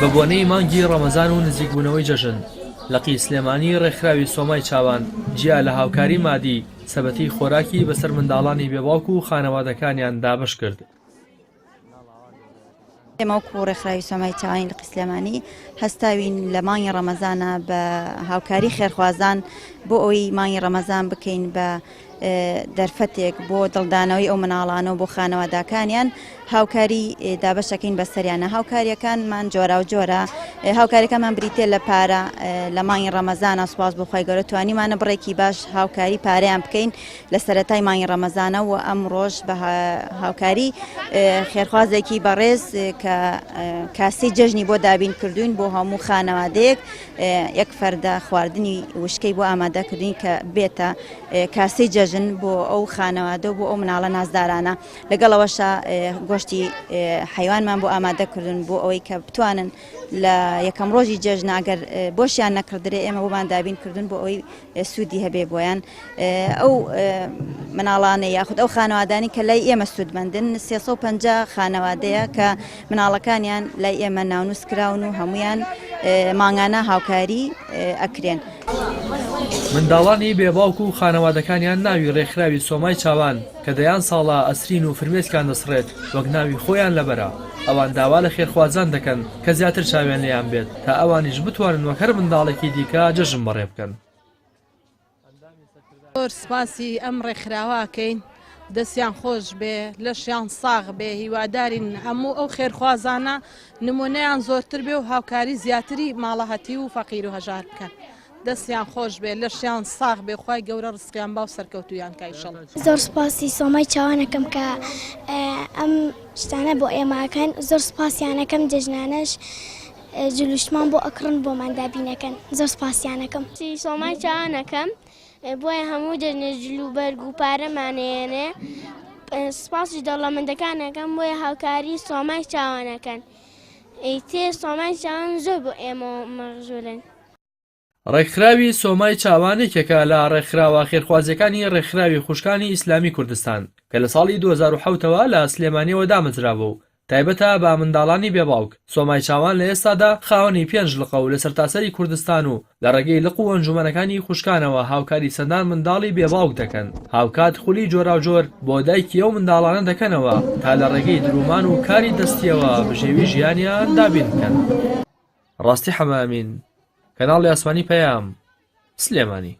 بە بۆنەی مانگی ڕەمەزان و نزیکبوونەوەی جەژن لەقی سلێمانی ڕێکخراوی سۆمای چاوان جیا لە هاوکاری مادی سەبەتی خۆراکی بەسەر منداڵانی بێباوک و خانەوادەکانیان دابش کرد. ئێمە وەکو ڕێکخراوی سۆمای چاوانی لەقی سلێمانی هەستاوین لە مانگی ڕەمەزانە بە هاوکاری خێرخوازان بۆ ئەوەی مانگی ڕەمەزان بکەین بە دەرفەتێک بۆ دڵدانەوەی ئەو مناڵانە و بۆ خانەوادەکانیان هاوکاری دابەشەکەین بەسەریانە. هاوکاریەکانمان جۆرا و جۆرە، هاوکاریەکانمان بریتێ لە پارە لە مانگی ڕەمەزانە سوپاس بۆ خی گەورە توانیمانە بڕێکی باش هاوکاری پارەیان بکەین لە سەرەتای مانگی ڕەمەزانە و ئەم ڕۆژ بە هاوکاری خێرخوازێکی بەڕێز کە کاسی جەژنی بۆ دابین کردوین بۆ هەموو خانەوادەیەک یەک فەردە خواردنی وشکەی بۆ ئامادەکردین کە بێتە کاسی جەژن بۆ ئەو خانەوادە و بۆ ئەو مناڵە نازدارانە. لەگەڵەوەشە گۆشتی حیوانمان بۆ ئامادەکردن بۆ ئەوەی کە بتوانن لە یەکەم ڕۆژی جەژن ئەگەر بۆشیان نەکردرێ ئێمە بۆمان دابین کردن بۆ ئەوەی سوودی هەبێ بۆیان. ئەو مناڵانە یاخود ئەو خانەوادانی کە لای ئێمە سوودمەندن 350 خانەوادەیە کە مناڵەکانیان لای ئێمە ناونووس کراون و هەمویان ماڭانە هاوکاری ئەکرێن. منداڵانی بێباوک و خانەوادەکانیان ناوی ڕێکخراوی سۆمای چاوان کە دەیان ساڵە ئەسرین و فرمێسکان دەسڕێت وەک ناوی خۆیان لەبەرە. ئەوان داوا لە خێرخوازان دەکەن کە زیاتر چاویان لێیان بێت تا ئەوانیش بتوانن وەک هەر منداڵێکی دیکە جەژن بەڕێ بکەن. زۆر سپاسی ئەم ڕێکخراوەکەین، دەستیان خۆش بێ، لەشیان ساغ بێ، هیوادارین هەموو ئەو خێرخوازانە نمونەیان زۆرتر بێ و هاوکاری زیاتری ماڵەهەتی و فەقیر و هەژار بکەن. دەستیان خۆش بێ، لەشیان ساغ بێ، خوای گەورە ڕزقیان باو سەرکەوتویان کە ئیشەڵڵا. زۆر سپاسی سۆمای چاوانەکەم کە ئەم شتانە بۆ ئێماکەن. زۆر سپاسیانەکەم جەژنانەش جلوشمان بۆ ئەکڕن بۆمان دابینەکەن. زۆر سپاسیانەکەم. سۆمای چاوانەکەم بۆیە هەموو جەژنە جلوبەرگ و پارەمانێنێ. سپاسی دەوڵەمەندەکانەکەم بۆیە هاوکاری سۆمای چاوانەکەن. تێ سۆمای چاوان زۆر بۆ ئێمە مەغژورن. ڕێکخراوی سۆمای چاوانێکێکە لە ڕێکخراوە خێرخوازیەکانی ڕێکخراوی خوشکانی ئیسلامی کوردستان کە لە ساڵی 2007ەوە لە سلێمانیەوە دامەزراوە و تایبەتە بە منداڵانی بێباوک. سۆمای چاوان لە ئێستادا خاوەنی 5 لقە و لە سەرتاسەری کوردستان و لە ڕێگەی لق و ئەنجومەنەکانی خوشکانەوە هاوکاری سەندان منداڵی بێباوک دەکەن. هاوکات خولی جۆرا و جۆر بۆ دایکی ئەو منداڵانە دەکەنەوە تا لە ڕێگەی درومان و کاری دەستیەوە بژێوی ژیانیان دابین بکەن. ڕاستی حەمامین، کەناڵی ئاسمانی پەیام، سلێمانی.